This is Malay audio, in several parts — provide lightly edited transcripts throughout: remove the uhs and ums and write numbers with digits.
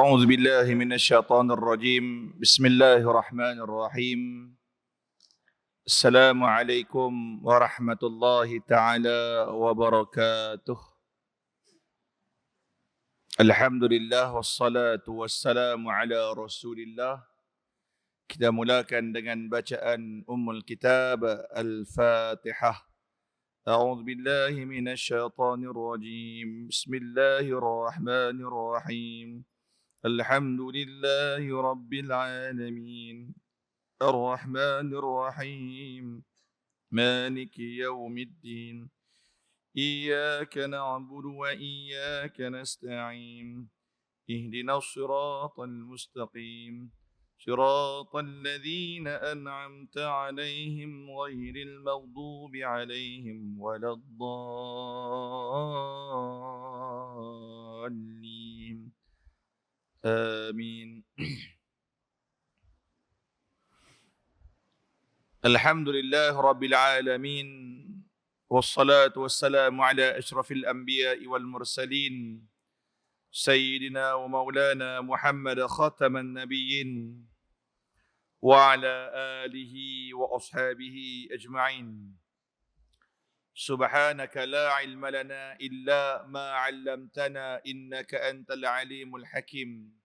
أعوذ بالله من الشيطان الرجيم بسم الله الرحمن الرحيم السلام عليكم ورحمة الله تعالى وبركاته الحمد لله والصلاة والسلام على رسول الله. Kita mulakan dengan bacaan Ummul Kitab Al-Fatihah. أعوذ بالله من الشيطان الرجيم بسم الله الرحمن الرحيم الحمد لله رب العالمين الرحمن الرحيم مالك يوم الدين إياك نعبد وإياك نستعين اهدنا الصراط المستقيم صراط الذين أنعمت عليهم غير المغضوب عليهم ولا الضالين آمين. الحمد لله رب العالمين والصلاة والسلام على أشرف الأنبياء والمرسلين سيدنا ومولانا محمد خاتم النبيين وعلى آله وأصحابه أجمعين. سبحانك لا علم لنا إلا ما علمتنا إنك أنت العليم الحكيم.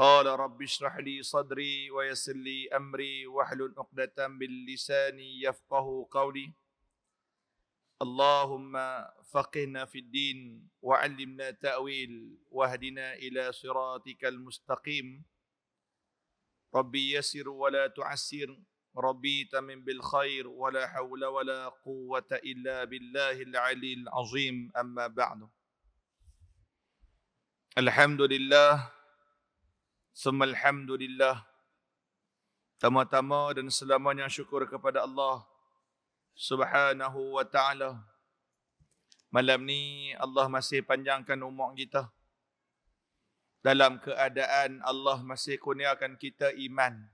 قال رب اشرح لي صدري ويسر لي أمري واحلل عقدة من لساني يفقه قولي. اللهم فقهنا في الدين وعلمنا تأويل واهدنا إلى صراطك المستقيم. ربي يسر ولا تعسر ربي تمن بالخير ولا حول ولا قوة إلا بالله العلي العظيم. أما بعد. الحمد لله ثم الحمد لله. Tama-tama dan selamanya syukur kepada Allah Subhanahu wa ta'ala. Malam ni Allah masih panjangkan umur kita. Dalam keadaan Allah masih kurniakan kita iman.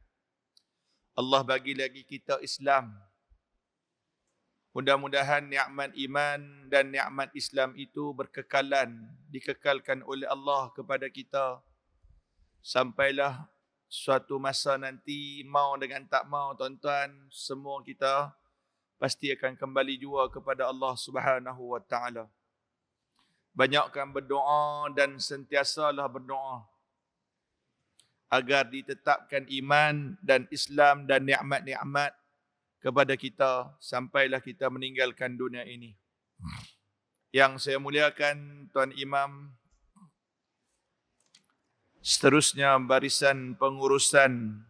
Allah bagi lagi kita Islam. Mudah-mudahan nikmat iman dan nikmat Islam itu berkekalan, dikekalkan oleh Allah kepada kita. Sampailah suatu masa nanti, mau dengan tak mau tuan-tuan, semua kita pasti akan kembali jua kepada Allah Subhanahu wa ta'ala. Banyakkan berdoa dan sentiasalah berdoa agar ditetapkan iman dan Islam dan nikmat-nikmat kepada kita sampailah kita meninggalkan dunia ini. Yang saya muliakan Tuan Imam, seterusnya barisan pengurusan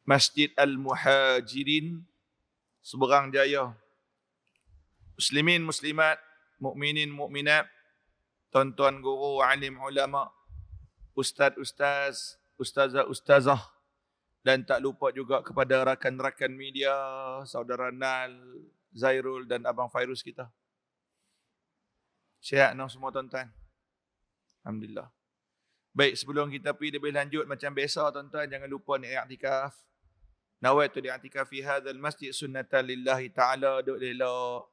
Masjid Al-Muhajirin Seberang Jaya, muslimin muslimat, mukminin mukminat, tuan-tuan guru, alim ulama, ustaz-ustaz, ustazah-ustazah, dan tak lupa juga kepada rakan-rakan media, saudara Nal, Zairul dan Abang Fairuz kita. Sihat no semua tuan-tuan? Alhamdulillah. Baik, sebelum kita pergi lebih lanjut macam biasa tuan-tuan, jangan lupa ni i'tikaf. Nawaitu li'tikaf fi hadzal masjid sunnatan lillahi ta'ala. Duk elok,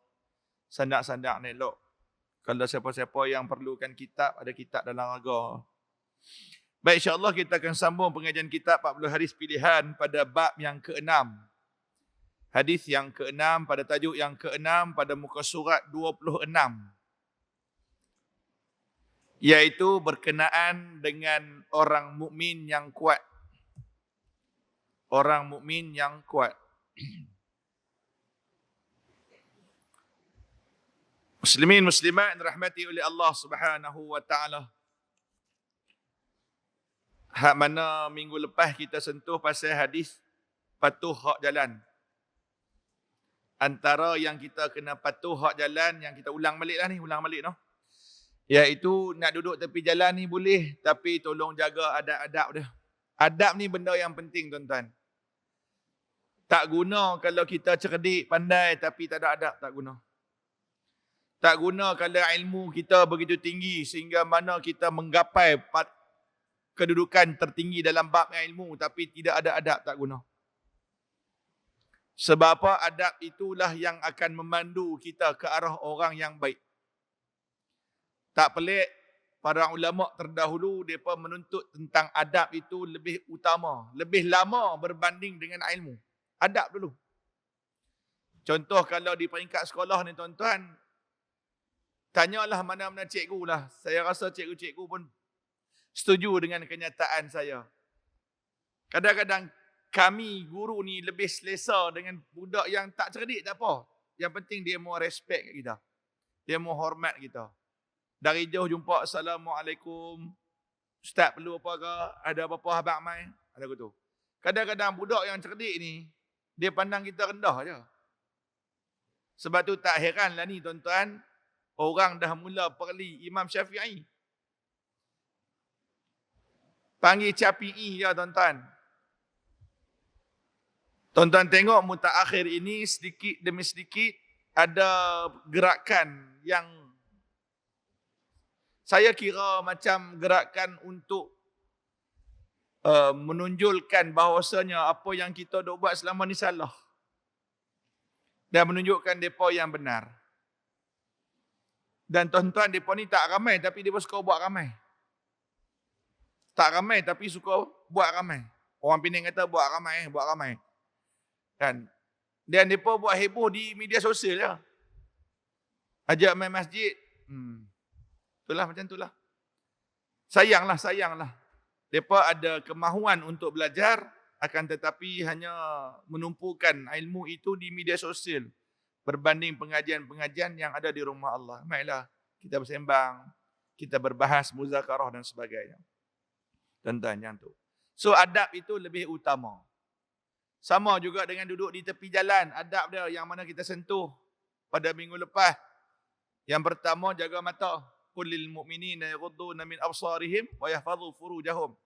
sandak-sandak ni elok. Kalau siapa-siapa yang perlukan kitab, ada kitab dalam raga. Baik, insya-Allah kita akan sambung pengajian kitab 40 hadis pilihan pada bab yang ke-6. Hadis yang ke-6 pada tajuk yang ke-6 pada muka surat 26. Iaitu berkenaan dengan orang mukmin yang kuat. Orang mukmin yang kuat. Muslimin muslimat dirahmati oleh Allah Subhanahu wa ta'ala. Hak mana minggu lepas kita sentuh pasal hadis patuh hak jalan. Antara yang kita kena patuh hak jalan, yang kita ulang balik no. Iaitu nak duduk tepi jalan ni boleh, tapi tolong jaga adab-adab dia. Adab ni benda yang penting tuan-tuan. Tak guna kalau kita cerdik, pandai tapi tak ada adab, tak guna. Tak guna kalau ilmu kita begitu tinggi sehingga mana kita menggapai kedudukan tertinggi dalam bab ilmu tapi tidak ada adab, tak guna. Sebab apa? Adab itulah yang akan memandu kita ke arah orang yang baik. Tak pelik para ulama terdahulu mereka menuntut tentang adab itu lebih utama, lebih lama berbanding dengan ilmu. Adab dulu. Contoh kalau di peringkat sekolah ni tuan-tuan, tanyalah mana-mana cikgu lah. Saya rasa cikgu-cikgu pun setuju dengan kenyataan saya. Kadang-kadang kami guru ni lebih selesa dengan budak yang tak cerdik tak apa. Yang penting dia mau respect kat kita. Dia mau hormat kita. Dari jauh jumpa, Assalamualaikum. Ustaz perlu apa ke? Ada apa-apa abang mai? Ada gitu. Kadang-kadang budak yang cerdik ni, dia pandang kita rendah je. Sebab tu tak heranlah ni tuan-tuan, orang dah mula perli Imam Syafi'i. Panggil Syafi'i je tuan-tuan. Tuan-tuan tengok mutaakhir ini sedikit demi sedikit ada gerakan yang saya kira macam gerakan untuk menunjukkan bahawasanya apa yang kita dok buat selama ni salah. Dan menunjukkan mereka yang benar. Dan tuan-tuan, mereka ni tak ramai tapi mereka suka buat ramai. Tak ramai tapi suka buat ramai. Orang Penang kata buat ramai, buat ramai. Kan? Dan mereka buat heboh di media sosial je. Ajak main masjid. Itulah macam itulah. Sayanglah. Mereka ada kemahuan untuk belajar, akan tetapi hanya menumpukan ilmu itu di media sosial berbanding pengajian-pengajian yang ada di rumah Allah. Baiklah, kita bersembang, kita berbahas, muzakarah dan sebagainya. Tuan-tuan yang tu. So adab itu lebih utama. Sama juga dengan duduk di tepi jalan. Adab dia yang mana kita sentuh pada minggu lepas. Yang pertama, jaga mata. Qul lil mu'minina yaghudduna min absarihim wa yahfazu furujahum.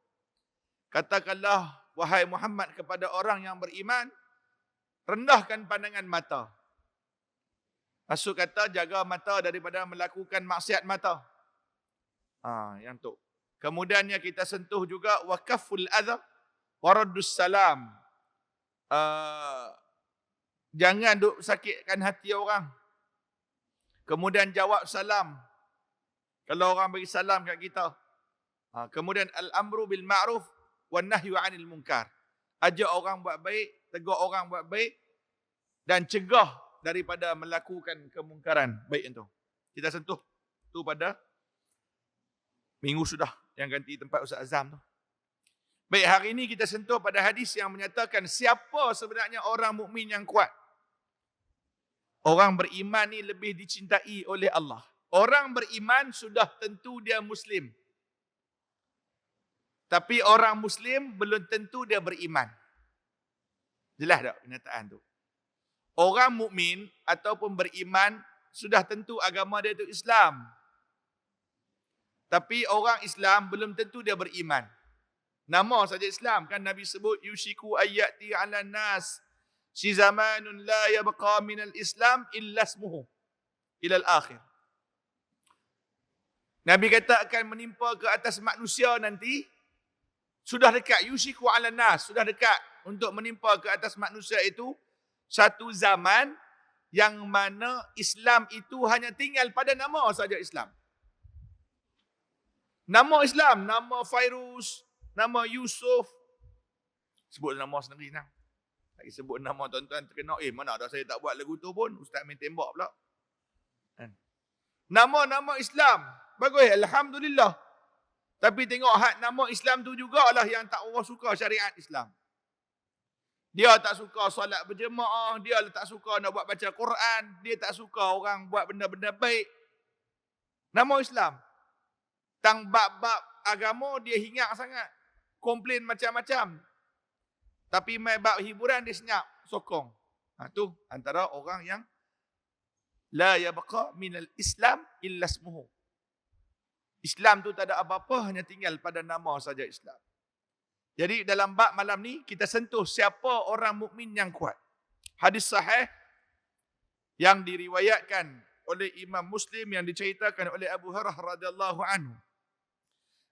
Katakanlah, wahai Muhammad, kepada orang yang beriman, rendahkan pandangan mata. Maksud kata, jaga mata daripada melakukan maksiat mata. Yang tu. Kemudiannya kita sentuh juga wa kafful adha wa raddus salam. Jangan duk sakitkan hati orang. Kemudian jawab salam kalau orang bagi salam kat kita. Kemudian al-amru bil ma'ruf wan nahyu 'anil munkar. Ajak orang buat baik, tegur orang buat baik dan cegah daripada melakukan kemungkaran. Baik itu. Kita sentuh tu pada minggu sudah yang ganti tempat Ustaz Azam tu. Baik, hari ini kita sentuh pada hadis yang menyatakan siapa sebenarnya orang mukmin yang kuat. Orang beriman ni lebih dicintai oleh Allah. Orang beriman sudah tentu dia Muslim. Tapi orang Muslim belum tentu dia beriman. Jelas tak kenyataan tu? Orang mukmin ataupun beriman sudah tentu agama dia itu Islam. Tapi orang Islam belum tentu dia beriman. Nama saja Islam kan Nabi sebut yushiku ayyati 'alan nas si zamanun la yabqa minal Islam illa ismuhu ila al-akhir. Nabi kata akan menimpa ke atas manusia nanti sudah dekat yushiku 'alan nas, sudah dekat untuk menimpa ke atas manusia itu satu zaman yang mana Islam itu hanya tinggal pada nama saja Islam. Nama Islam, nama Fairuz, nama Yusuf. Sebut nama sendiri nah. Lagi sebut nama tuan-tuan terkenal. Mana ada saya tak buat lagu tu pun. Ustaz main tembak pula. Nama-nama Islam. Bagus, Alhamdulillah. Tapi tengok nama Islam tu jugalah yang tak orang suka syariat Islam. Dia tak suka solat berjemaah. Dia tak suka nak buat baca Quran. Dia tak suka orang buat benda-benda baik. Nama Islam. Tang bab-bab agama dia hinggap sangat. Komplain macam-macam. Tapi main bab hiburan dia senyap, sokong. Tu antara orang yang la yabqa minal Islam illa ismuhu. Islam tu tak ada apa-apa, hanya tinggal pada nama saja Islam. Jadi dalam bab malam ni kita sentuh siapa orang mukmin yang kuat. Hadis sahih yang diriwayatkan oleh Imam Muslim yang diceritakan oleh Abu Hurairah radhiyallahu anhu.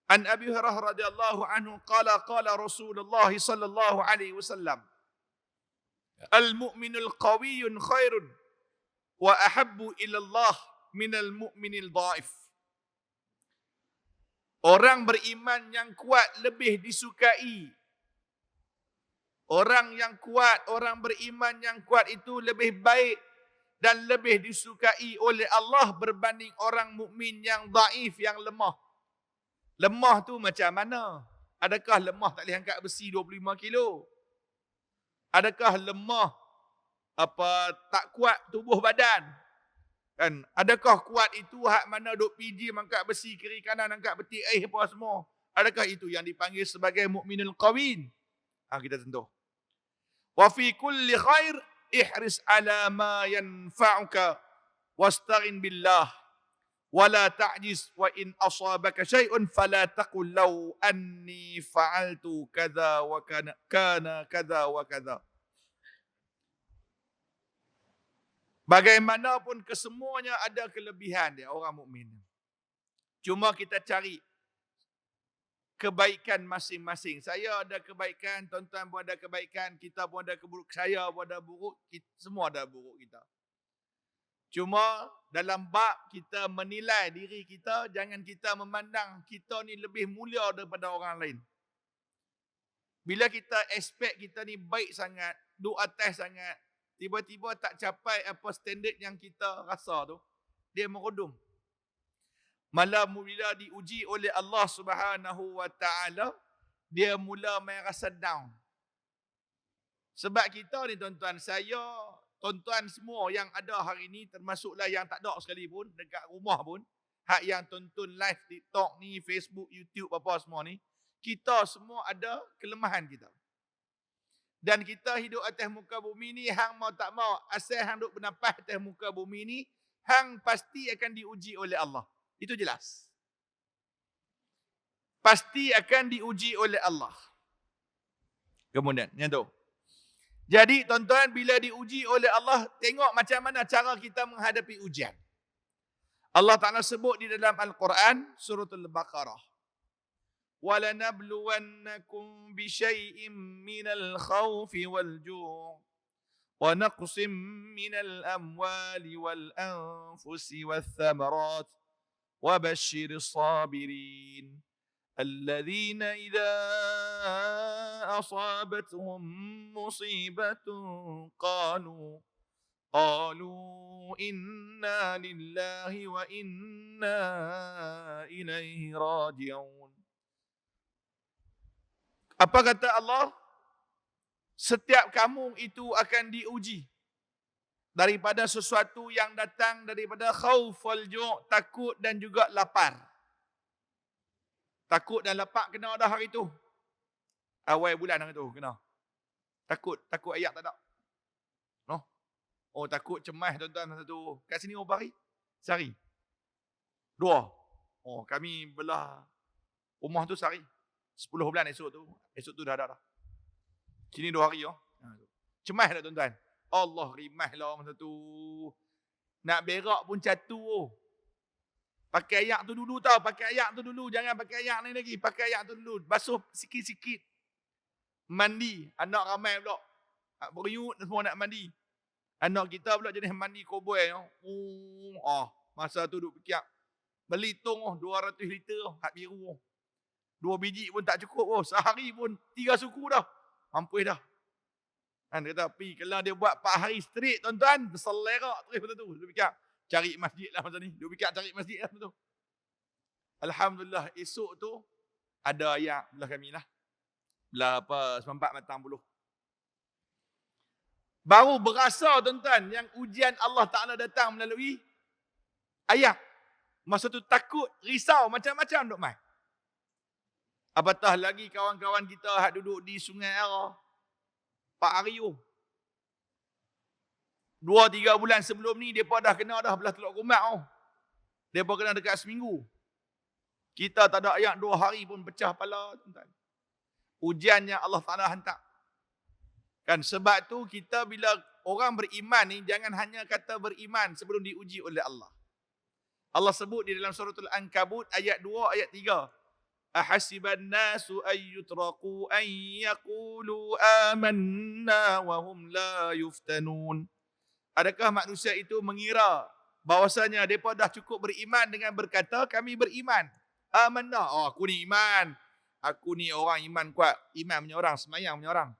An Abi Hurairah radhiyallahu anhu qala Rasulullah sallallahu alaihi wasallam al-mu'minul qawiyyun khairun wa ahabbu ila Allah minal mu'minil dhaif. Orang beriman yang kuat lebih disukai. Orang yang kuat, orang beriman yang kuat itu lebih baik dan lebih disukai oleh Allah berbanding orang mukmin yang daif, yang lemah. Lemah tu macam mana? Adakah lemah tak boleh angkat besi 25 kilo? Adakah lemah tak kuat tubuh badan? Kan? Adakah kuat itu hak mana duk piji angkat besi kiri kanan, angkat peti air apa semua? Adakah itu yang dipanggil sebagai mukminul qawin? Kita sentuh. Wa fi kulli khair ihris ala ma yanfa'uka wasta'in billah wala ta'jiz wa in asabaka syai'un fala taqul law anni fa'altu kadza wa kana kadza wa kadza. Bagaimanapun kesemuanya ada kelebihan dia orang mukmin. Cuma kita cari kebaikan masing-masing. Saya ada kebaikan, tuan-tuan pun ada kebaikan, kita pun ada keburuk, saya pun ada buruk, semua ada buruk kita. Cuma dalam bab kita menilai diri kita, jangan kita memandang kita ni lebih mulia daripada orang lain. Bila kita expect kita ni baik sangat, duk atas sangat, tiba-tiba tak capai apa standard yang kita rasa tu, dia merodum. Malah bila diuji oleh Allah Subhanahu wa taala, dia mula merasa down. Sebab kita ni tuan-tuan, saya, tuan-tuan semua yang ada hari ni, termasuklah yang tak ada sekali pun, dekat rumah pun, hak yang tonton live TikTok ni, Facebook, YouTube apa semua ni, kita semua ada kelemahan kita. Dan kita hidup atas muka bumi ni, hang mau tak mau, asal hang duk bernafas atas muka bumi ni, hang pasti akan diuji oleh Allah. Itu jelas. Pasti akan diuji oleh Allah. Kemudian, yang tu. Jadi, tuan-tuan, bila diuji oleh Allah, tengok macam mana cara kita menghadapi ujian. Allah Ta'ala sebut di dalam Al-Quran, surah Al-Baqarah. وَلَنَبْلُوَنَّكُمْ بِشَيْءٍ مِّنَ الْخَوْفِ وَالْجُوعِ وَنَقْصٍ مِّنَ الْأَمْوَالِ وَالْأَنفُسِ وَالثَّمَرَاتِ وَبَشِّرِ الصَّابِرِينَ الَّذِينَ إِذَا أَصَابَتْهُم مُّصِيبَةٌ قَالُوا إِنَّا لِلَّهِ وَإِنَّا إِلَيْهِ رَاجِعُونَ. Apa kata Allah? Setiap kamu itu akan diuji daripada sesuatu yang datang daripada khauf wal ju', takut dan juga lapar. Takut dan lapar kena dah hari tu. Awal bulan hari tu kena. Takut ayak tak ada. No? Oh, takut cemas tuan-tuan satu. Kat sini berapa hari? Sehari. 2. Oh, kami belah rumah tu sehari. 10 bulan esok tu dah ada dah. Sini 2 hari oh. Cemas tak tuan-tuan? Allah rimah lah masa tu. Nak berak pun catu oh. Pakai ayak tu dulu tau. Pakai ayak tu dulu. Jangan pakai ayak ni lagi. Pakai ayak tu dulu. Basuh sikit-sikit. Mandi. Anak ramai pula. Beriut semua nak mandi. Anak kita pula jenis mandi koboi. Masa tu duk fikir. Beli tong 200 liter. Hak biru. 2 biji pun tak cukup. Sehari pun 3 suku dah. Mampus dah. Dia kata, kalau dia buat 4 hari straight, tuan-tuan, berselerak terus masa tu. Dia fikir, cari masjid lah masa ni. Dia fikir cari masjid lah masa tu. Alhamdulillah, esok tu, ada ayat belah kami lah. Belah 94 matang puluh. Baru berasa, tuan-tuan, yang ujian Allah Ta'ala datang melalui ayat. Masa tu takut, risau, macam-macam duk mai. Apatah lagi kawan-kawan kita hak duduk di Sungai Ara. Pak Aryo. 2-3 bulan sebelum ni, mereka dah kena dah belah Teluk Gombak. Mereka kena dekat seminggu. Kita tak ada ayat 2 hari pun pecah kepala. Ujian yang Allah Ta'ala hantar. Kan sebab tu kita bila orang beriman ni, jangan hanya kata beriman sebelum diuji oleh Allah. Allah sebut di dalam surah Al-Ankabut ayat 2, ayat 3. Ahasiban nasu ayyutraku an yaqulu amanna wa hum la yuftanun. Adakah manusia itu mengira bahwasanya mereka dah cukup beriman dengan berkata kami beriman, Amanah. Oh, aku ni iman. Aku ni orang iman kuat. Iman punya orang, semayang punya orang.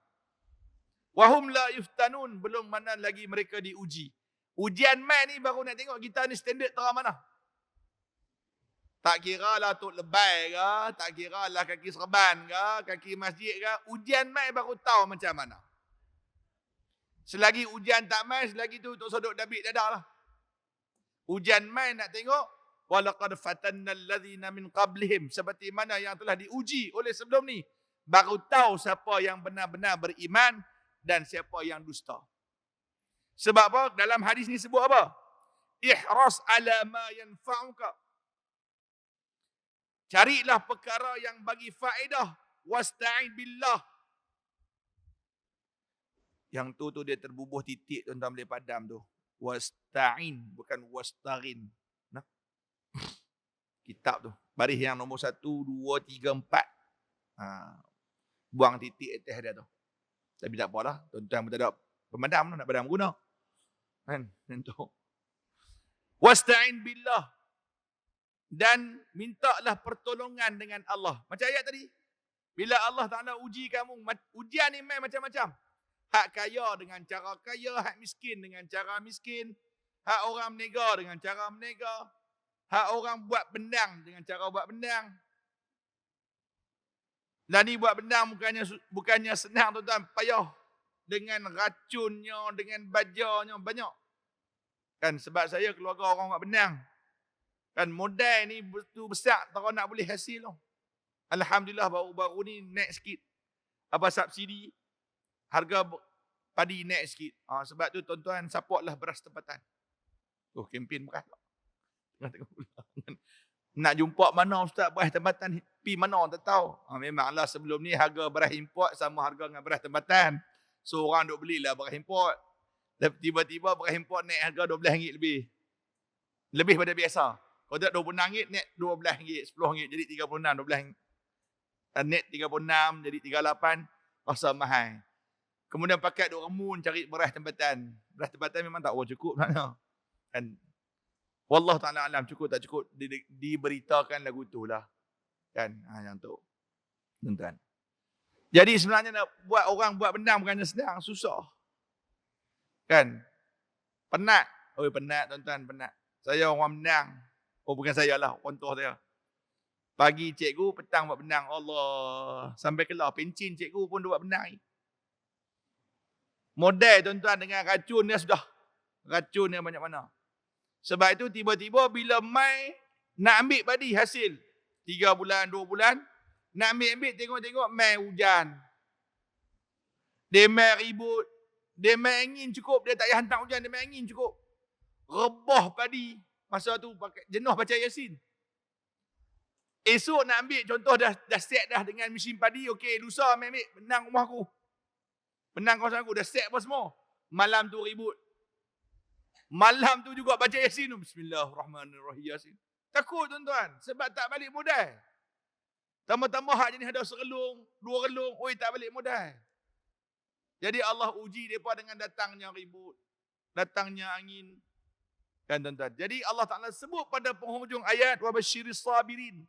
Wahum la yuftanun. Belum mana lagi mereka diuji. Ujian mai ni baru nak tengok kita ni standard terang mana. Tak kira lah tok lebay ke, tak kira lah kaki serban ke, kaki masjid ke. Ujian mai baru tahu macam mana. Selagi ujian tak mai, selagi tu tok sodok dabik dadah lah. Ujian mai nak tengok. Walaqad fatanna alladhina min qablihim. Seperti mana yang telah diuji oleh sebelum ni. Baru tahu siapa yang benar-benar beriman dan siapa yang dusta. Sebab apa? Dalam hadis ni sebut apa? Ihras ala ma yanfa'uka. Carilah perkara yang bagi faedah. Wasta'in billah. Yang tu dia terbubuh titik tuan-tuan boleh padam tu. Wasta'in, bukan wasta'in. Nah. Kitab tu. Baris yang nombor 1, 2, 3, 4. Buang titik atas dia tu. Tapi tak apalah. Tuan-tuan pun tak ada pemadam nak padam guna. Kan? Tentu. Wasta'in billah. Dan mintalah pertolongan dengan Allah. Macam ayat tadi. Bila Allah Ta'ala uji kamu, ujian ni main macam-macam. Hak kaya dengan cara kaya, hak miskin dengan cara miskin, hak orang menega dengan cara menega, hak orang buat bendang dengan cara buat bendang. Dan ni buat bendang bukannya senang tuan-tuan, payah. Dengan racunnya, dengan bajarnya, banyak. Kan sebab saya keluarga orang buat bendang. Kan modal ni betul besar, tak nak boleh hasil tu. Alhamdulillah baru-baru ni naik sikit. Apa subsidi? Harga padi naik sikit. Sebab tu tuan-tuan supportlah beras tempatan. Kempen beras. Nak jumpa mana ustaz beras tempatan, pi mana tak tahu. Memanglah sebelum ni harga beras import sama harga dengan beras tempatan. So orang duk belilah beras import. Tiba-tiba beras import naik harga RM12 lebih. Lebih pada biasa. Kalau tak RM26 naik RM12, RM10 jadi RM36, RM12. Net RM36 jadi RM38, rasa mahal. Kemudian pakai duk remun cari beras tempatan. Beras tempatan memang tak cukup mana. Kan wallahu taala alam cukup tak cukup diberitakan lagu tu lah. Kan yang tu. Tuan-tuan. Jadi sebenarnya nak buat orang buat bendang bukannya senang, susah. Kan? Penat. Penat tuan-tuan, penat. Saya orang bendang. Bukan saya lah, contoh saya. Pagi cikgu, petang buat bendang. Allah. Sampai kelar pencin cikgu pun buat bendang. Modal tuan-tuan dengan racun dia sudah. Racun dia banyak mana. Sebab itu tiba-tiba bila mai nak ambil padi hasil. 3 bulan, 2 bulan. Nak ambil tengok-tengok mai hujan. Dia mai ribut. Dia mai angin cukup. Dia tak payah hantar hujan, dia mai angin cukup. Rebah padi. Masa tu pakai jenuh baca Yasin. Esok nak ambil contoh dah set dah dengan mesin padi. Okey, lusa ambil benang rumah aku. Benang kawasan aku dah set apa semua. Malam tu ribut. Malam tu juga baca Yasin. Bismillahirrahmanirrahim Yasin. Takut tuan-tuan sebab tak balik modal. Tambah-tambah hak jenis ada serelung, 2 relung, tak balik modal. Jadi Allah uji mereka dengan datangnya ribut, datangnya angin. Kan tuan-tuan. Jadi Allah Ta'ala sebut pada penghujung ayat wa basyiris sabirin.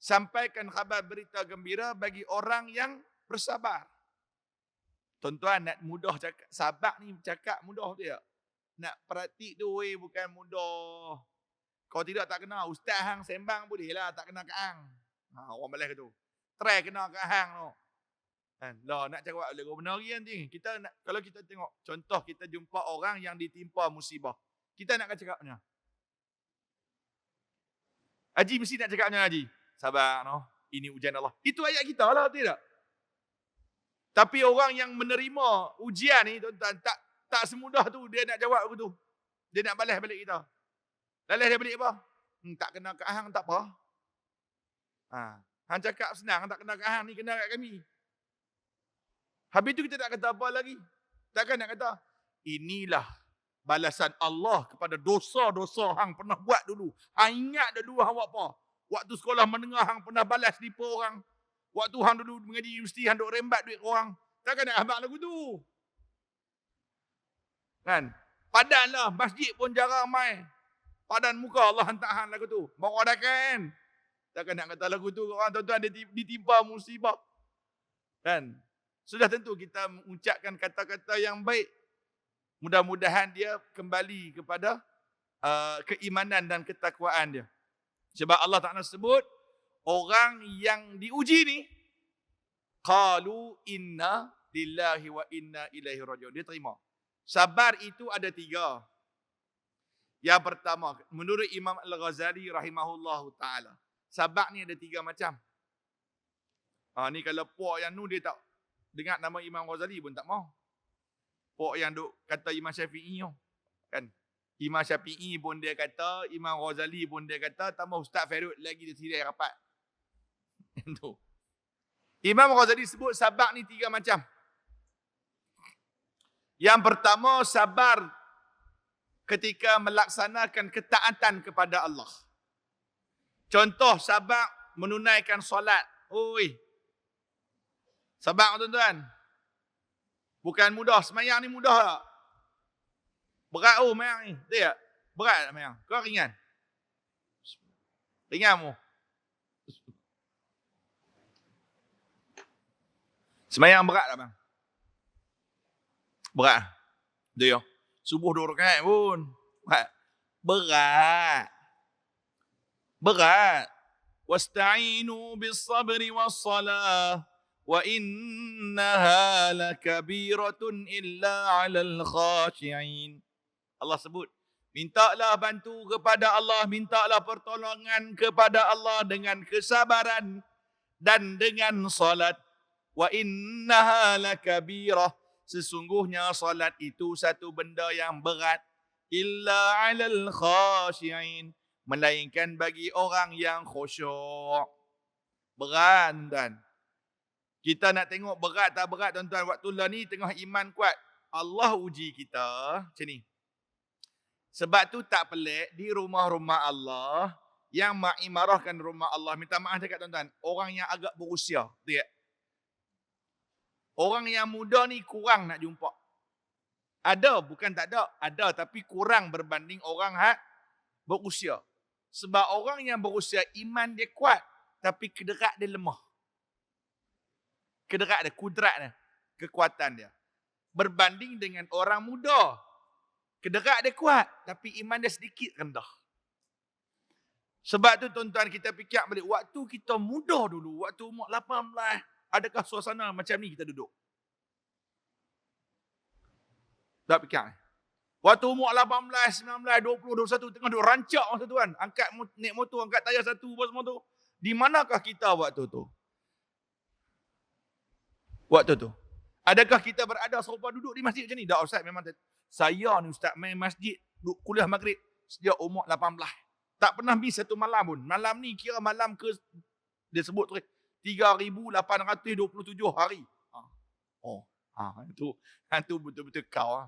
Sampaikan khabar berita gembira bagi orang yang bersabar. Tuan-tuan nak mudah cakap sabar ni cakap mudah tu ya. Nak praktik tu bukan mudah. Kalau tidak tak kena ustaz hang sembang boleh lah tak kena ke hang. Orang Malaysia tu. Try kena ke hang tu. Kan? Lah nak cakap oleh benar nanti. Kita nak, kalau kita tengok contoh kita jumpa orang yang ditimpa musibah. Kita nak cakap macam mana? Haji mesti nak cakap macam mana Haji? Sabar no. Ini ujian Allah. Itu ayat kita lah tidak? Tapi orang yang menerima ujian ni tuan-tuan tak semudah tu dia nak jawab aku tu. Dia nak balas balik kita. Balas dia balik apa? Tak kena kat hang tak apa. Hang cakap senang tak kena kat hang ni kena kat kami. Habis tu kita tak kata apa lagi. Takkan nak kata inilah balasan Allah kepada dosa-dosa hang pernah buat dulu. Hang ingat dulu hang buat apa? Waktu sekolah menengah hang pernah balas nipu orang. Waktu hang dulu mengaji universiti hang duk rembat duit orang. Takkan nak habaq lagu tu. Kan? Padanlah masjid pun jarang mai. Padan muka Allah hantar hang lagu tu. Bawa dah kan. Takkan nak kata lagu tu orang tuan-tuan ditimpa musibah. Kan? Sudah tentu kita mengucapkan kata-kata yang baik. Mudah-mudahan dia kembali kepada keimanan dan ketakwaan dia. Sebab Allah Ta'ala sebut, orang yang diuji ni, qalu inna lillahi wa inna ilaihi raji'un. Dia terima. Sabar itu ada 3. Yang pertama, menurut Imam Al-Ghazali rahimahullahu ta'ala, sabar ni ada 3 macam. Ni kalau puak yang nu dia tak dengar nama Imam Ghazali pun tak mau. Puak yang duk kata Imam Syafi'i kan. Imam Syafi'i pun dia kata, Imam Ghazali pun dia kata, tambah Ustaz Fairud lagi dia tirai rapat. Itu. Imam Ghazali sebut sabar ni 3 macam. Yang pertama, sabar ketika melaksanakan ketaatan kepada Allah. Contoh sabar menunaikan solat. Oi. Sabar tuan-tuan. Bukan mudah. Semayang ni mudah tak? Berat semayang ni. Betul tak? Berat tak semayang? Kau ringan? Ringan mu? Semayang berat tak bang? Berat. Betul ya? Subuh 2 rakaat pun. Berat. Berat. Wasta'inu bis-sabri was-salah wa innaha lakabiratun illa 'alal khashi'in. Allah sebut, mintalah bantu kepada Allah, mintalah pertolongan kepada Allah dengan kesabaran dan dengan salat. Wa innaha lakabirah. Sesungguhnya salat itu satu benda yang berat. Illa 'alal khashi'in. Melainkan bagi orang yang khusyuk. Berat, tuan. Kita nak tengok berat tak berat, tuan-tuan. Waktu lah ni tengah iman kuat. Allah uji kita macam ni. Sebab tu tak pelik di rumah-rumah Allah yang mengimarahkan rumah Allah. Minta maaf dekat tuan-tuan. Orang yang agak berusia. Betul tak? Orang yang muda ni kurang nak jumpa. Ada, bukan tak ada. Ada, tapi kurang berbanding orang berusia. Sebab orang yang berusia, iman dia kuat. Tapi kederat dia lemah. Kederat dia, kudrat dia. Kekuatan dia. Berbanding dengan orang muda. Kederat dia kuat. Tapi iman dia sedikit rendah. Sebab tu tuan-tuan kita fikir balik. Waktu kita muda dulu. Waktu umur 18. Adakah suasana macam ni kita duduk? Tak fikir. Waktu umur 18, 19, 20, 21 tengah duduk rancak masa tu kan. Angkat naik motor, angkat tayar satu, apa semua tu. Di manakah kita waktu tu? Waktu tu. Adakah kita berada serupa duduk di masjid macam ni? Tak, Ustaz, memang saya ni Ustaz main masjid, duduk kuliah maghrib sejak umur 18. Tak pernah miss satu malam pun. Malam ni kira malam ke, dia sebut tu 3,827 hari. Itu betul-betul kau.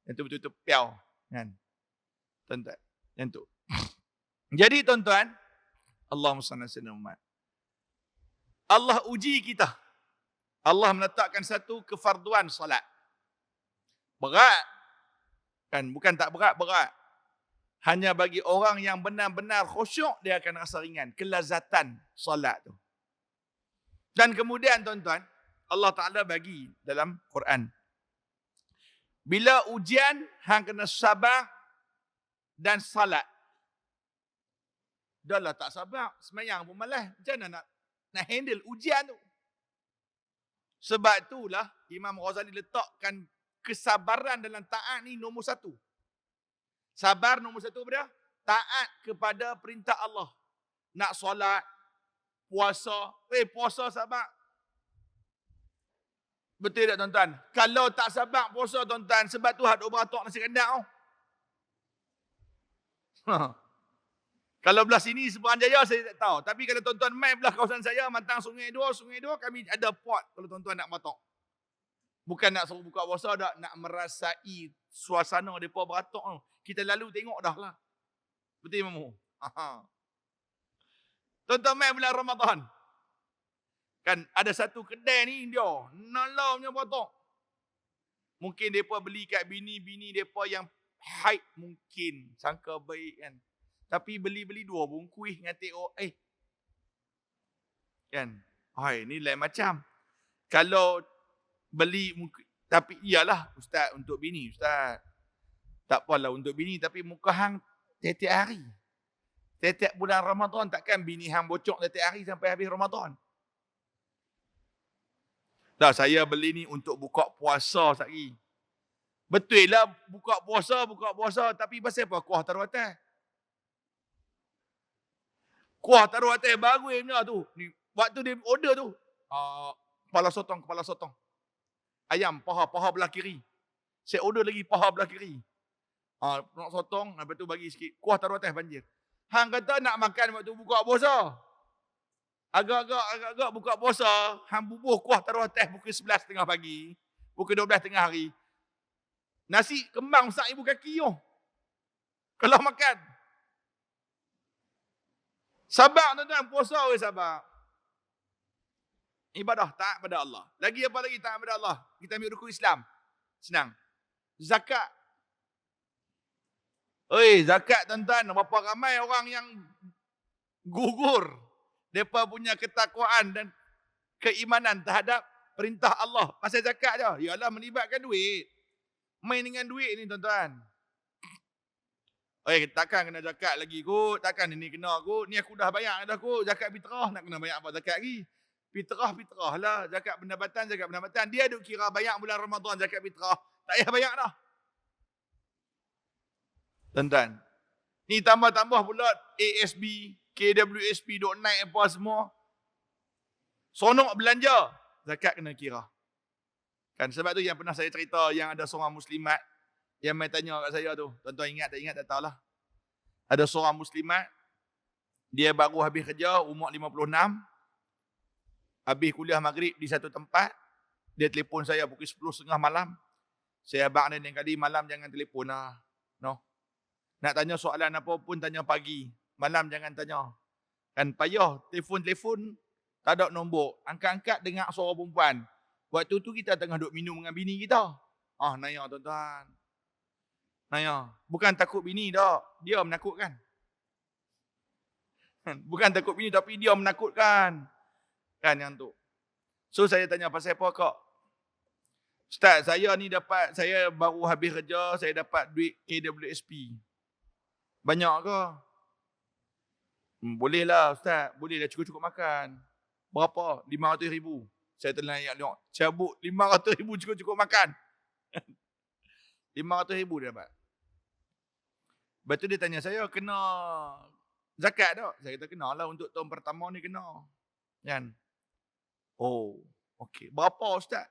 Yang tu betul-betul piau. Kan? Tuan-tuan. Yang tu. Jadi tuan-tuan, Allahumma salli ala sayyidina Muhammad. Allah uji kita. Allah meletakkan satu kefarduan salat. Berat. Kan? Bukan tak berat, berat. Hanya bagi orang yang benar-benar khusyuk, dia akan rasa ringan. Kelazatan salat tu. Dan kemudian tuan-tuan, Allah Ta'ala bagi dalam Quran. Bila ujian, hang kena sabar dan salat. Dah lah tak sabar, semayang pun malas. Macam mana nak handle ujian tu? Sebab itulah Imam Ghazali letakkan kesabaran dalam taat ni nombor 1. Sabar nombor 1 apa dia? Taat kepada perintah Allah. Nak solat, puasa. Puasa sabar. Betul tak tuan-tuan? Kalau tak sabar puasa tuan-tuan, sebab tu had beratok nasi rendah. Kalau belah sini Seberang Jaya saya tak tahu. Tapi kalau tuan-tuan main belah kawasan saya, Mantang Sungai Dua, kami ada pot kalau tuan-tuan nak beratok. Bukan nak suruh buka puasa, dah nak merasai suasana mereka beratok. Kita lalu tengok dah lah. Betul Imamu? Tuan-tuan main bulan Ramadan. Kan ada satu kedai ni dia, nalau punya beratok. Mungkin mereka beli kat bini-bini mereka yang haid mungkin. Sangka baik kan. Tapi beli-beli 2 bungkus dengan tengok, Kan? Hai, ni lain macam. Kalau beli, tapi iyalah ustaz untuk bini, ustaz. Tak apalah untuk bini, tapi muka hang tiap-tiap hari. Tiap-tiap bulan Ramadan, takkan bini hang bocok tiap-tiap hari sampai habis Ramadan. Dah, saya beli ni untuk buka puasa sehari. Betul lah buka puasa. Tapi pasal apa? Kuah taruh atas. Kuah taruh atas baru benda tu. Ni, waktu dia order tu. Kepala sotong. Ayam, paha belah kiri. Saya order lagi paha belah kiri. Nak sotong, lepas tu bagi sikit. Kuah taruh atas banjir. Hang kata nak makan waktu buka puasa. Agak-agak buka puasa, hang bubuh kuah taruh atas pukul 11.30 pagi. Pukul 12.30 hari. Nasi kembang sak ibu kaki yo. Kalau makan. Sabar tuan-tuan, puasa we sabar. Ibadah taat pada Allah. Lagi apa lagi taat pada Allah? Kita ambil rukun Islam. Senang. Zakat. Zakat tuan-tuan, berapa ramai orang yang gugur mereka punya ketakwaan dan keimanan terhadap perintah Allah pasal zakat je. Ialah melibatkan duit. Main dengan duit ni tuan-tuan. Takkan kena zakat lagi kot. Takkan ini kena kot. Ni aku dah bayar dah kot. Zakat fitrah nak kena bayar apa zakat lagi. Fitrah lah. Zakat pendapatan. Dia duk kira bayar bulan Ramadan zakat fitrah. Tak payah bayar dah. Tuan-tuan. Ni tambah-tambah pula ASB, KWSP duk naik apa semua. Sonok belanja. Zakat kena kira. Kan sebab tu yang pernah saya cerita yang ada seorang muslimat yang mai tanya kat saya tu. Tuan-tuan ingat tak tahulah. Ada seorang muslimat, dia baru habis kerja, umur 56. Habis kuliah maghrib di satu tempat. Dia telefon saya pukul 10.30 malam. Saya abang dia kali malam jangan telefon lah. No. Nak tanya soalan apa pun tanya pagi. Malam jangan tanya. Kan payah telefon, tak ada nombor. Angkat-angkat dengar suara perempuan. Waktu tu kita tengah duk minum dengan bini kita. Naya tuan-tuan. Naya. Bukan takut bini dah. Dia menakutkan. Bukan takut bini tapi dia menakutkan. Kan yang tu. So saya tanya pasal apa kak? Ustaz, saya baru habis kerja, saya dapat duit KWSP. Banyak ke? Boleh lah Ustaz, boleh lah cukup-cukup makan. Berapa? 500,000. Saya tengok, cabut 500,000 cukup-cukup makan. 500,000 dia dapat. Lepas tu dia tanya saya, kena zakat tak? Saya kata kena lah, untuk tahun pertama ni kena. Kan? Okey. Berapa Ustaz?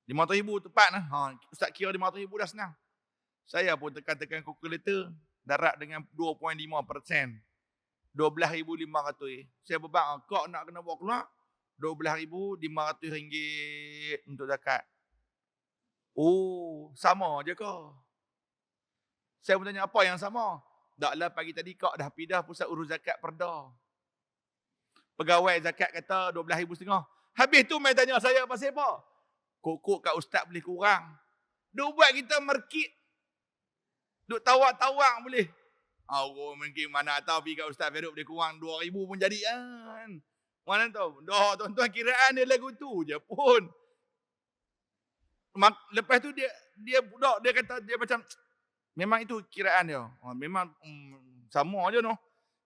500,000 tepat lah. Ustaz kira 500,000 dah senang. Saya pun tekan-tekan kalkulator, darab dengan 2.5%. 12,500. Saya berbang, kau nak kena bawa keluar 12,500 ringgit untuk zakat. Sama je ke? Saya pun tanya apa yang sama? Taklah pagi tadi kau dah pindah pusat urus zakat Perda. Pegawai zakat kata 12,500. Habis tu main tanya saya pasal apa? Kok kat ustaz boleh kurang. Duk buat kita merkit. Duk tawak-tawak boleh. Mungkin mana tahu pergi kat Ustaz Ferup dia kurang 2,000 pun jadi kan. Mana tahu. Dah tuan-tuan kiraan dia lagu tu je pun. Lepas tu dia budak dia kata dia macam memang itu kiraan dia. Memang sama je noh.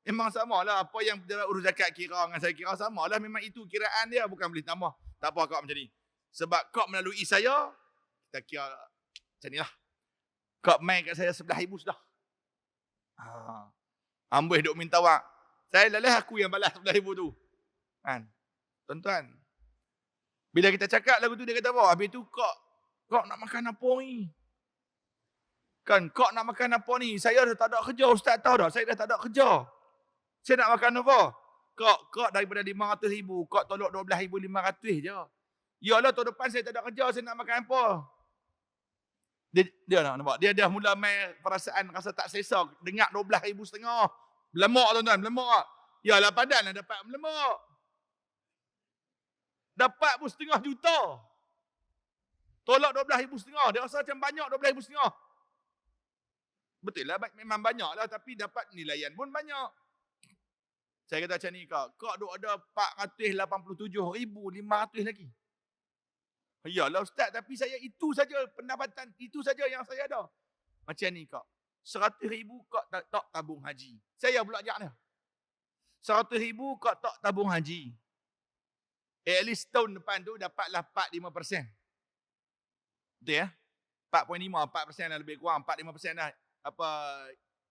Memang sama lah apa yang urus zakat kira dengan saya kira sama lah. Memang itu kiraan dia, bukan boleh tambah. Tak apa kau macam ni. Sebab kau melalui saya, kita kira macam ni lah. Kau main kat saya 11,000 sudah. Amboi duk minta wak. Saya lelah aku yang balas 11,000 tu. Kan? Tuan-tuan. Bila kita cakap lagu tu dia kata apa? Habis tu kau nak makan apa ni? Kan kau nak makan apa ni? Saya dah tak ada kerja, ustaz tahu dah. Saya dah tak ada kerja. Saya nak makan apa? Kau daripada 500,000, kau tolak 12,500 je. Yalah tahun depan saya tak ada kerja, saya nak makan apa? Dia nak nampak. Dia dah mula main perasaan rasa tak selesa. Dengar 12,500. Melemak tuan-tuan, melemak. Yalah padan lah dapat melemak. Dapat pun 1,5 juta. Tolak 12,500. Dia rasa macam banyak 12,500. Betul lah, memang banyak lah. Tapi dapat nilaian pun banyak. Saya kata macam ni kau duk ada 487,500 lagi. Yalah Ustaz, tapi saya itu saja pendapatan, itu saja yang saya ada. Macam ni 100,000 kau tak tabung haji. Saya pula ajak dia. 100,000 kau tak tabung haji. At least tahun depan tu dapatlah 4-5%. Betul ya? 4.5, 4% dah lebih kurang. 4-5% dah.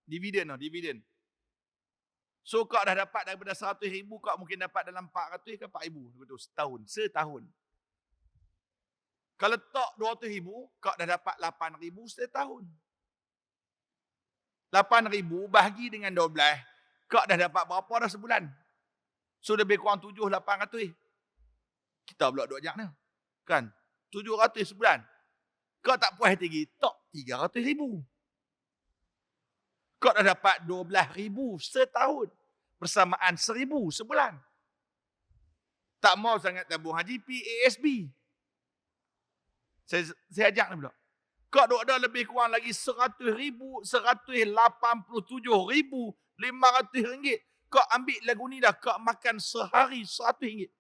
Dividen. So kau dah dapat daripada 100,000, kau mungkin dapat dalam 400 ke 4,000. Betul, setahun. Kalau tak 200,000, kau dah dapat 8,000 setahun. 8,000 bahagi dengan 12, kau dah dapat berapa dah sebulan? So lebih kurang 7-800. Kita pula duk ajak ni. Kan? 700 sebulan. Kau tak puas lagi, tak 300,000. Kau dah dapat 12,000 setahun. Bersamaan 1,000 sebulan. Tak mau sangat tabung haji, PASB. Saya ajak ni pula. Kau duk ada lebih kurang lagi 100,000, 187,500 ringgit. Kau ambil lagu ni dah, kau makan sehari 100 ringgit.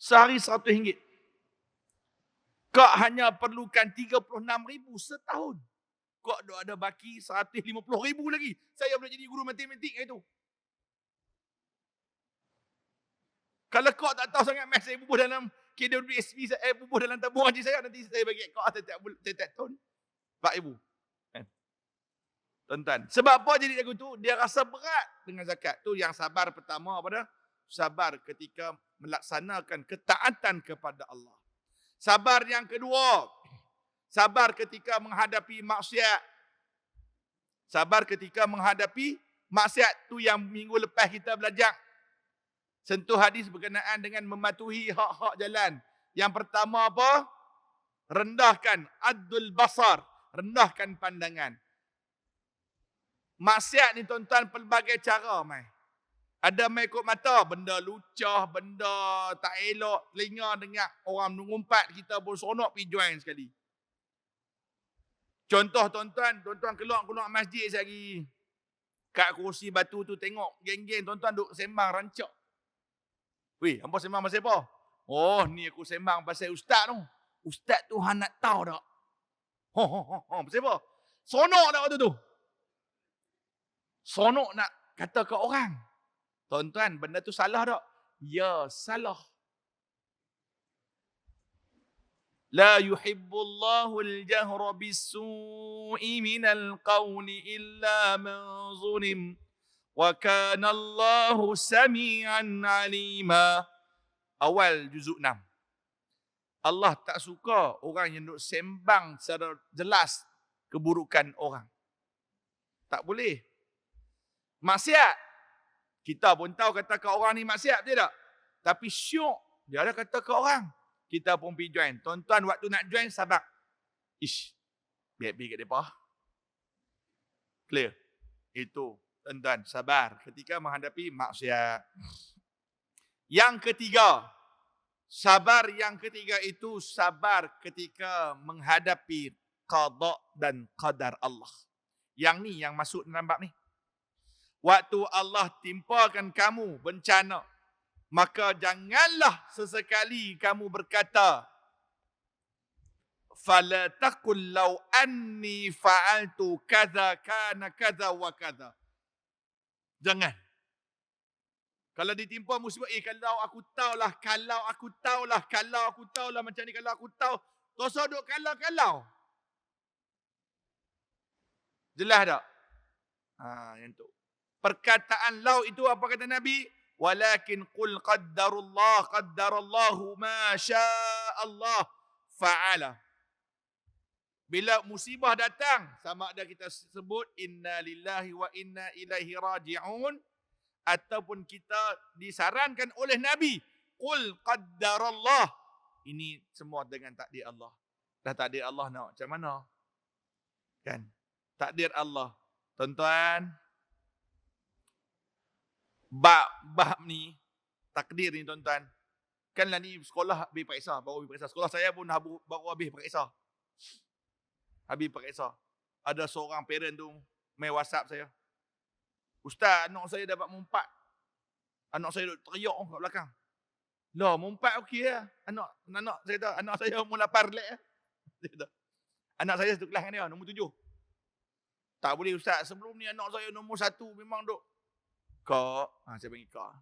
Sehari 100 ringgit. Kau hanya perlukan 36,000 setahun. Kau duk ada baki 150,000 lagi. Saya boleh jadi guru matematik itu. Kalau kau tak tahu sangat math, saya bubuh dalam KWSP, saya bubuh dalam tabung haji saya, nanti saya bagi kau setiap tahun 4,000. Tuan-tuan, sebab apa jadi lagu tu? Dia rasa berat dengan zakat. Tu yang sabar pertama pada sabar ketika melaksanakan ketaatan kepada Allah. Sabar yang kedua, sabar ketika menghadapi maksiat. Sabar ketika menghadapi maksiat tu yang minggu lepas kita belajar. Sentuh hadis berkenaan dengan mematuhi hak-hak jalan. Yang pertama apa? Rendahkan addul basar, rendahkan pandangan. Maksiat ni tuan-tuan pelbagai cara mai. Ada mai ikut mata, benda lucah, benda tak elok, telinga dengar orang mengumpat, kita pun seronok pergi join sekali. Contoh tuan-tuan keluar masjid sekali. Kat kursi batu tu tengok geng-geng tuan-tuan duk sembang rancak. Weh, hampa sembang pasal apa? Oh, ni aku sembang pasal ustaz tu. Ustaz tu hang nak tahu tak? Pasal apa? Sonok tak waktu tu? Sonok nak kata ke orang. Tuan-tuan, benda tu salah tak? Ya, salah. La yuhibbullahu al-jahra bis-su'i minal qawli illa man zulim. Wa kana Allahu sami'an 'alima. Awal juzuk 6. Allah tak suka orang yang duk sembang secara jelas keburukan orang. Tak boleh. Maksiat. Kita pun tahu kata ke orang ni maksiat, betul tak? Tapi syok dia ada kata ke orang. Kita pun pergi join. Tuan-tuan waktu nak join sabar. Biar pergi kat depa. Clear? Itu. Tuan-tuan, sabar ketika menghadapi maksiat. Yang ketiga, sabar yang ketiga itu sabar ketika menghadapi qada dan qadar Allah. Yang ni yang masuk dalam bab ni. Waktu Allah timpakan kamu bencana, maka janganlah sesekali kamu berkata, fala taqul law anni fa'altu kadza kana kadza wa kadza. Jangan. Kalau ditimpa musibah, kalau aku tahulah macam ni, kalau aku tahu. Tak usah duk kalau. Jelas tak? Yang tu. Perkataan lau itu apa kata Nabi? Walakin qul qaddarallahu ma sya'allah fa'ala. Bila musibah datang, sama ada kita sebut inna lillahi wa inna ilaihi raji'un, ataupun kita disarankan oleh Nabi, qul qaddarallah. Ini semua dengan takdir Allah. Dah takdir Allah nak macam mana? Kan? Takdir Allah. Tuan-tuan, bab ni, takdir ni tuan-tuan, kanlah ni sekolah habis periksa, baru habis periksa. Sekolah saya pun baru habis periksa. Ada seorang parent tu main WhatsApp saya. Ustaz, anak saya dapat mumpat. Anak saya duduk teriak kat belakang. Lah, mumpat okey lah. Anak saya tahu, anak saya umur 8 relax lah. Dia kata, anak saya satu kelas dengan dia, nombor 7. Tak boleh Ustaz, sebelum ni anak saya nombor 1 memang duk. Kak, saya panggil kak.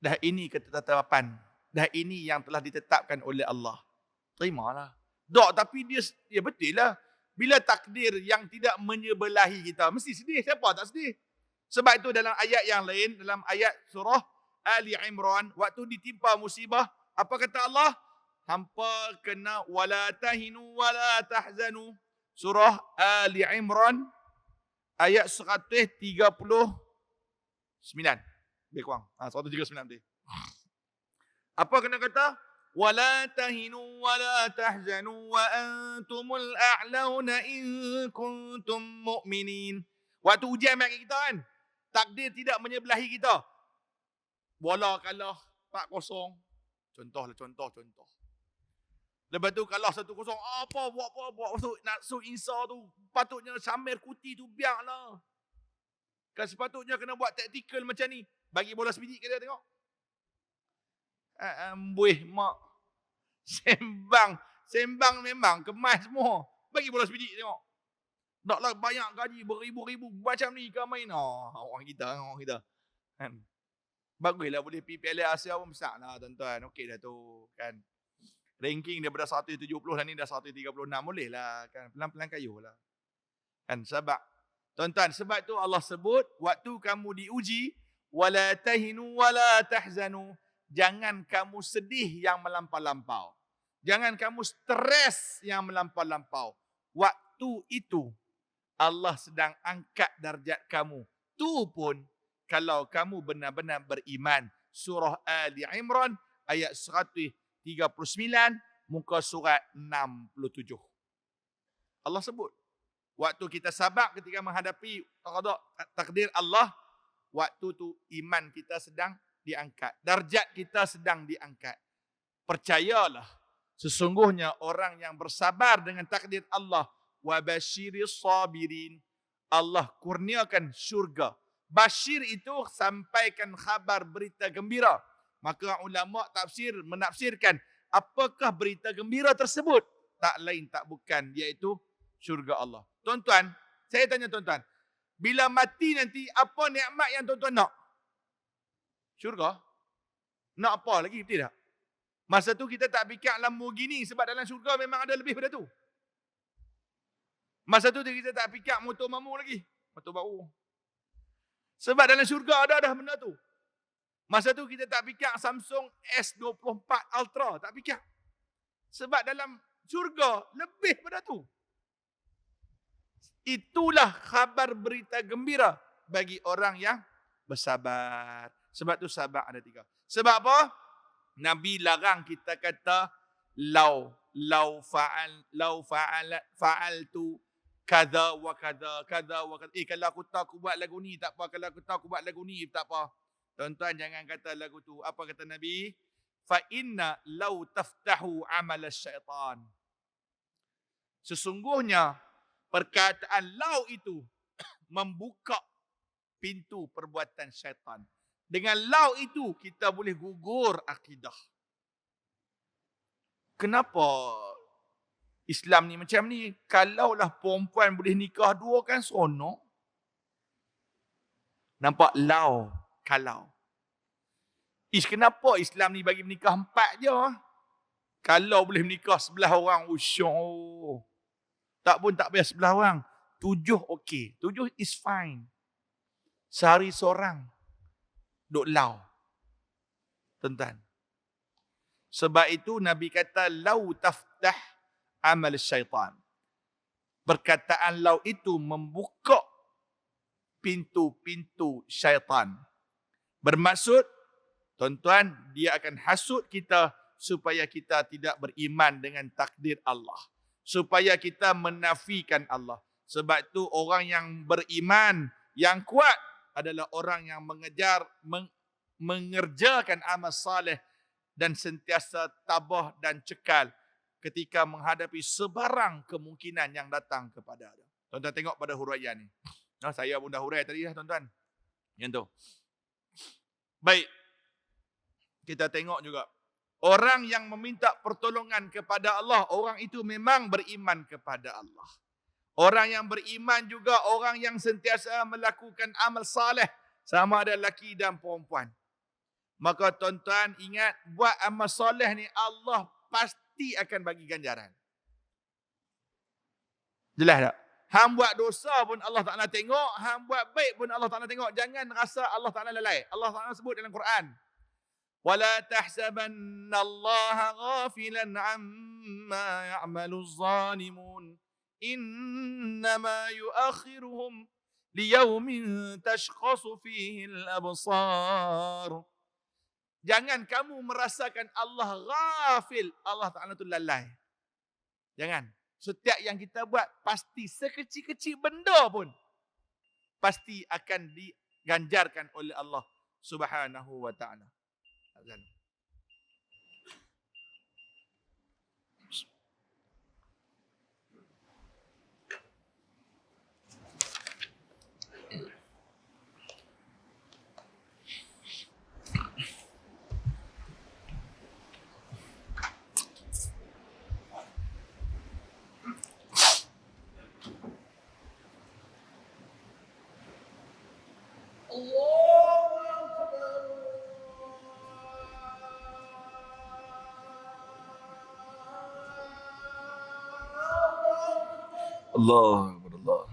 Dah ini ketetapan. Dah ini yang telah ditetapkan oleh Allah. Terimalah. Dok, tapi dia, ya betul lah. Bila takdir yang tidak menyebelahi kita, mesti sedih. Siapa tak sedih? Sebab itu dalam ayat yang lain, dalam ayat surah Ali Imran, waktu ditimpa musibah, apa kata Allah? Hampa kena wala tahinu wala tahzanu. Surah Ali Imran, ayat 139. Lebih kurang. 139 tadi. Apa kena kata? Wala tahinu wala tahzanu wa antumul a'launa in kuntum mu'minin. Waktu ujian bagi kita kan, takdir tidak menyebelahi kita. Bola kalah 4-0. Contoh. Lepas tu kalah 1-0. Apa buat nak su Isa tu. Patutnya Samir Kuti tu biarlah. Kan sepatutnya kena buat taktikal macam ni. Bagi bola sebiji ke dia tengok. Ambuih mak. Sembang memang kemas semua. Bagi bola sebiji tengok. Naklah banyak gaji beribu-ribu macam ni kau main. Orang kita. Kan. Baguslah boleh pergi Piala Asia pun besar lah tuan-tuan. Okey dah tu kan. Ranking daripada 170 dan ni dah 136 boleh lah kan. Pelan-pelan kayuh lah. Kan sebab tuan-tuan, sebab tu Allah sebut waktu kamu diuji wala tahinu wala tahzanu. Jangan kamu sedih yang melampau-lampau. Jangan kamu stres yang melampau-lampau. Waktu itu Allah sedang angkat darjat kamu. Tu pun kalau kamu benar-benar beriman. Surah Ali Imran ayat 139 muka surat 67. Allah sebut waktu kita sabar ketika menghadapi takdir Allah, waktu tu iman kita sedang diangkat. Darjat kita sedang diangkat. Percayalah, sesungguhnya orang yang bersabar dengan takdir Allah, wa basyiris sabirin. Allah kurniakan syurga. Bashir itu sampaikan khabar berita gembira. Maka ulama tafsir menafsirkan apakah berita gembira tersebut? Tak lain tak bukan iaitu syurga Allah. Tuan-tuan, saya tanya tuan-tuan, bila mati nanti apa nikmat yang tuan-tuan nak? Syurga? Nak apa lagi? Betul tak? Masa tu kita tak fikir Lamborghini sebab dalam syurga memang ada lebih daripada tu. Masa tu kita tak fikir motor mamu lagi. Motor baru. Sebab dalam syurga ada dah benda tu. Masa tu kita tak fikir Samsung S24 Ultra. Tak fikir. Sebab dalam syurga lebih pada tu. Itulah khabar berita gembira bagi orang yang bersabar. Sebab tu sabar ada 3. Sebab apa? Nabi larang kita kata lau fa'altu kada wa kada. Kalau aku tahu aku buat lagu ni tak apa. Kalau aku tahu aku buat lagu ni tak apa. Tuan-tuan jangan kata lagu tu. Apa kata Nabi? Fa inna lau taftahu amal syaitan. Sesungguhnya perkataan lau itu membuka pintu perbuatan syaitan. Dengan lau itu kita boleh gugur akidah. Kenapa Islam ni macam ni? Kalaulah perempuan boleh nikah 2 kan seronok. Nampak lau, kalau. Kenapa Islam ni bagi menikah 4 je? Kalau boleh menikah 11 orang, usyuk. Tak payah 11 orang. 7 okey. 7 is fine. Sehari seorang. Duk lau. Tuan-tuan. Sebab itu Nabi kata, lau taftah amal syaitan. Perkataan lau itu membuka pintu-pintu syaitan. Bermaksud, tuan-tuan, dia akan hasut kita supaya kita tidak beriman dengan takdir Allah. Supaya kita menafikan Allah. Sebab itu orang yang beriman, yang kuat adalah orang yang mengerjakan amal saleh dan sentiasa tabah dan cekal ketika menghadapi sebarang kemungkinan yang datang kepada dia. Tuan-tuan tengok pada huraian ni. Saya pun dah hurai tadi tuan-tuan. Yang tu. Baik. Kita tengok juga. Orang yang meminta pertolongan kepada Allah, orang itu memang beriman kepada Allah. Orang yang beriman juga orang yang sentiasa melakukan amal saleh, sama ada lelaki dan perempuan. Maka tuan-tuan ingat, buat amal soleh ni Allah pasti akan bagi ganjaran. Jelas tak? Hang buat dosa pun Allah Ta'ala tengok, hang buat baik pun Allah Ta'ala tengok. Jangan rasa Allah Ta'ala lalai. Allah Ta'ala sebut dalam Quran. وَلَا تَحْسَبَنَّ اللَّهَ غَافِلًا عَمَّا يَعْمَلُ الظَّالِمُونَ إِنَّمَا يُؤَخِّرُهُمْ لِيَوْمٍ تَشْخَصُ فِيهِ الْأَبْصَارُ. Jangan kamu merasakan Allah ghafil. Allah Ta'ala tu lalai. Jangan. Setiap yang kita buat, pasti sekecil-kecil benda pun, pasti akan diganjarkan oleh Allah Subhanahu wa Ta'ala. Allah Akbar, Allah.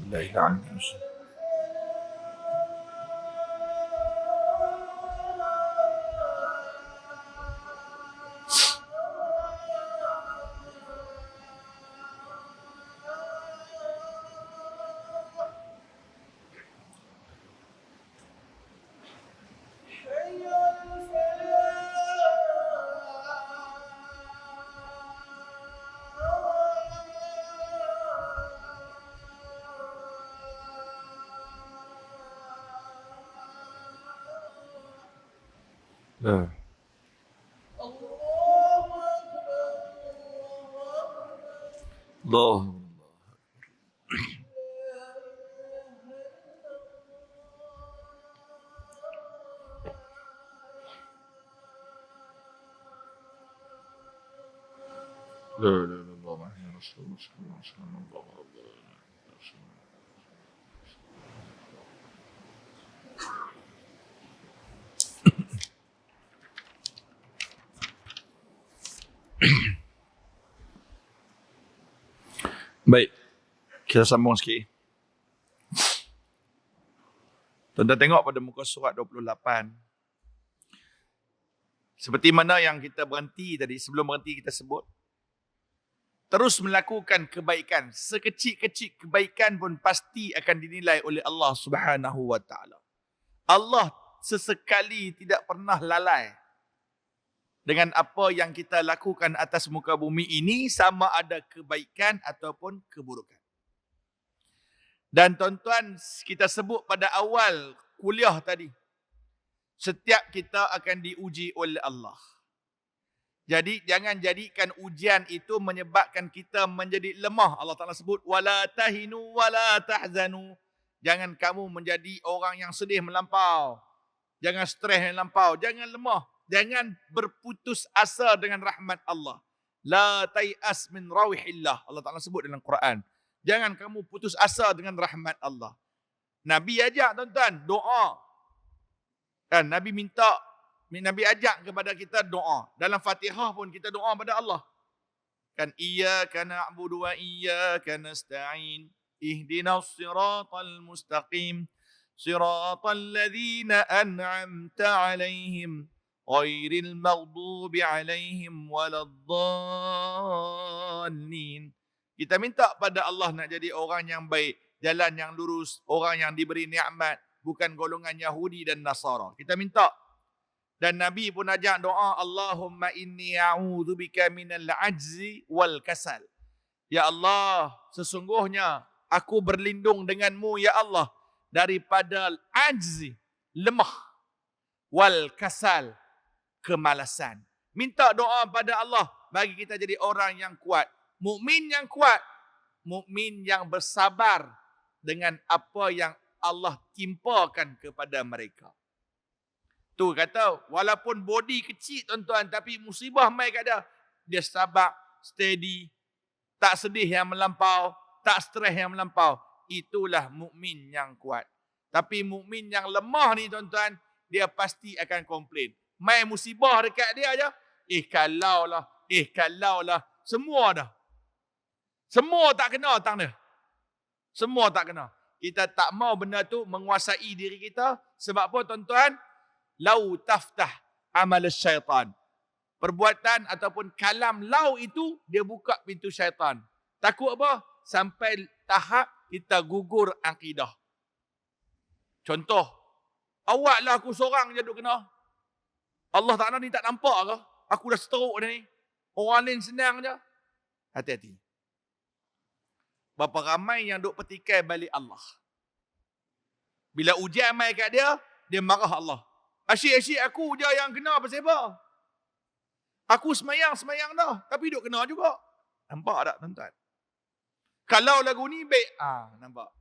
La ilaha illallah. Allah. La ilaha illallah Muhammadur Rasulullah sallallahu alaihi wasallam. Baik, kita sambung sikit. Tuan-tuan tengok pada muka surat 28. Seperti mana yang kita berhenti tadi, sebelum berhenti kita sebut. Terus melakukan kebaikan. Sekecil-kecil kebaikan pun pasti akan dinilai oleh Allah Subhanahu wa ta'ala. Allah sesekali tidak pernah lalai dengan apa yang kita lakukan atas muka bumi ini, sama ada kebaikan ataupun keburukan. Dan tuan-tuan, kita sebut pada awal kuliah tadi, setiap kita akan diuji oleh Allah. Jadi jangan jadikan ujian itu menyebabkan kita menjadi lemah. Allah Ta'ala sebut, wala tahinu wala tahzanu. Jangan kamu menjadi orang yang sedih melampau. Jangan stres melampau. Jangan lemah. Jangan berputus asa dengan rahmat Allah. La tay'as min rawihillah. Allah Ta'ala sebut dalam Quran. Jangan kamu putus asa dengan rahmat Allah. Nabi ajak tuan-tuan, doa. Kan Nabi ajak kepada kita doa. Dalam Fatihah pun kita doa pada Allah. Kan iyyaka na'budu wa iyyaka nasta'in. Ihdinas siratal mustaqim. Siratal ladzina an'amta 'alaihim ghairil maghdubi 'alaihim waladdallin. Kita minta pada Allah nak jadi orang yang baik, jalan yang lurus, orang yang diberi nikmat, bukan golongan Yahudi dan Nasara. Kita minta. Dan Nabi pun ajak doa, Allahumma inni a'udzubika minal ajzi wal kasal. Ya Allah, sesungguhnya aku berlindung denganmu ya Allah daripada ajzi, lemah, wal kasal, kemalasan. Minta doa pada Allah bagi kita jadi orang yang kuat. Mukmin yang kuat, mukmin yang bersabar dengan apa yang Allah timpakan kepada mereka. Tu kata, walaupun body kecil tuan-tuan, tapi musibah mai kat dia. Dia sabar, steady, tak sedih yang melampau, tak stres yang melampau. Itulah mukmin yang kuat. Tapi mukmin yang lemah ni tuan-tuan, dia pasti akan komplain. Mai musibah dekat dia aja, kalau lah, semua dah. Semua tak kena tang dia. Semua tak kena. Kita tak mau benda tu menguasai diri kita. Sebab apa tuan-tuan? Lau taftah amal syaitan. Perbuatan ataupun kalam lau itu, dia buka pintu syaitan. Takut apa? Sampai tahap kita gugur akidah. Contoh, awak lah aku seorang je duk kena. Allah Ta'ala ni tak nampak ke? Aku dah stroke dah ni. Orang lain senang je. Hati-hati. Berapa ramai yang duk petikai balik Allah. Bila ujian mai kat dia, dia marah Allah. Asyik-asyik aku je yang kena pasal apa? Aku semayang dah. Tapi duk kena juga. Nampak tak tuan-tuan? Kalau lagu ni baik. Nampak.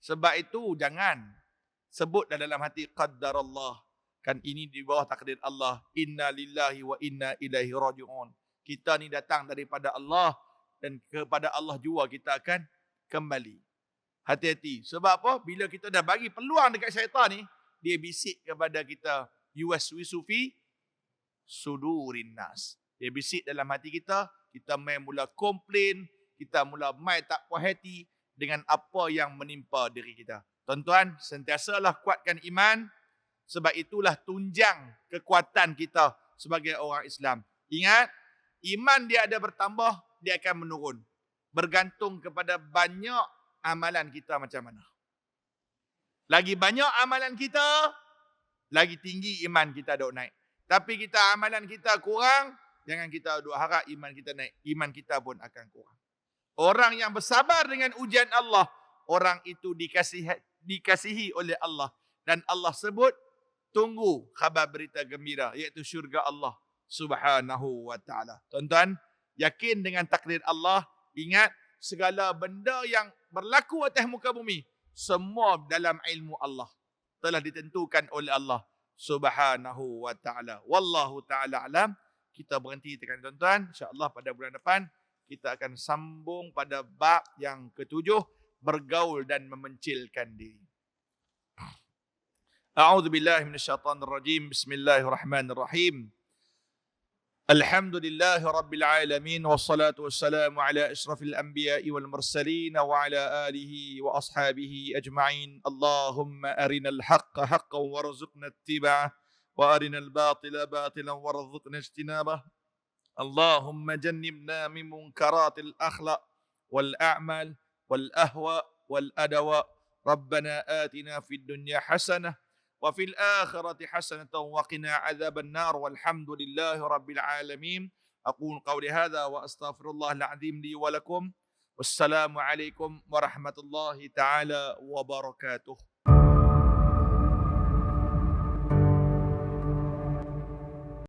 Sebab itu jangan sebut dalam hati qaddarallah. Kan ini di bawah takdir Allah. Inna lillahi wa inna ilaihi raji'un. Kita ni datang daripada Allah. Dan kepada Allah jua kita akan kembali. Hati-hati. Sebab apa? Bila kita dah bagi peluang dekat syaitan ni, dia bisik kepada kita, yuwaswisu fi sudurin nas. Dia bisik dalam hati kita, kita main mula komplain, kita mula main tak puas hati dengan apa yang menimpa diri kita. Tuan-tuan, sentiasalah kuatkan iman, sebab itulah tunjang kekuatan kita sebagai orang Islam. Ingat, iman dia ada bertambah, dia akan menurun. Bergantung kepada banyak amalan kita macam mana. Lagi banyak amalan kita, lagi tinggi iman kita duk naik. Tapi kita amalan kita kurang, jangan kita duk harap iman kita naik. Iman kita pun akan kurang. Orang yang bersabar dengan ujian Allah, orang itu dikasihi oleh Allah. Dan Allah sebut, tunggu khabar berita gembira, iaitu syurga Allah Subhanahu wa ta'ala. Tuan-tuan, yakin dengan takdir Allah. Ingat, segala benda yang berlaku atas muka bumi, semua dalam ilmu Allah. Telah ditentukan oleh Allah Subhanahu wa ta'ala. Wallahu ta'ala alam. Kita berhenti tekan tuan-tuan. InsyaAllah pada bulan depan, kita akan sambung pada bab yang ketujuh, bergaul dan memencilkan diri. A'udzu billahi minasyaitonir rajim. Bismillahirrahmanirrahim. الحمد لله رب العالمين والصلاة والسلام على أشرف الأنبياء والمرسلين وعلى آله وأصحابه أجمعين. اللهم أرنا الحق حقا وارزقنا اتباعه وأرنا الباطل باطلا وارزقنا اجتنابه. اللهم جنبنا من منكرات الأخلاق والأعمال والأهواء والأدواء. ربنا آتنا في الدنيا حسنة وفي الآخرة حسنة وقنا عذاب النار والحمد لله رب العالمين. أقول قولي هذا وأستغفر الله العظيم لي ولكم. والسلام عليكم ورحمة الله تعالى وبركاته.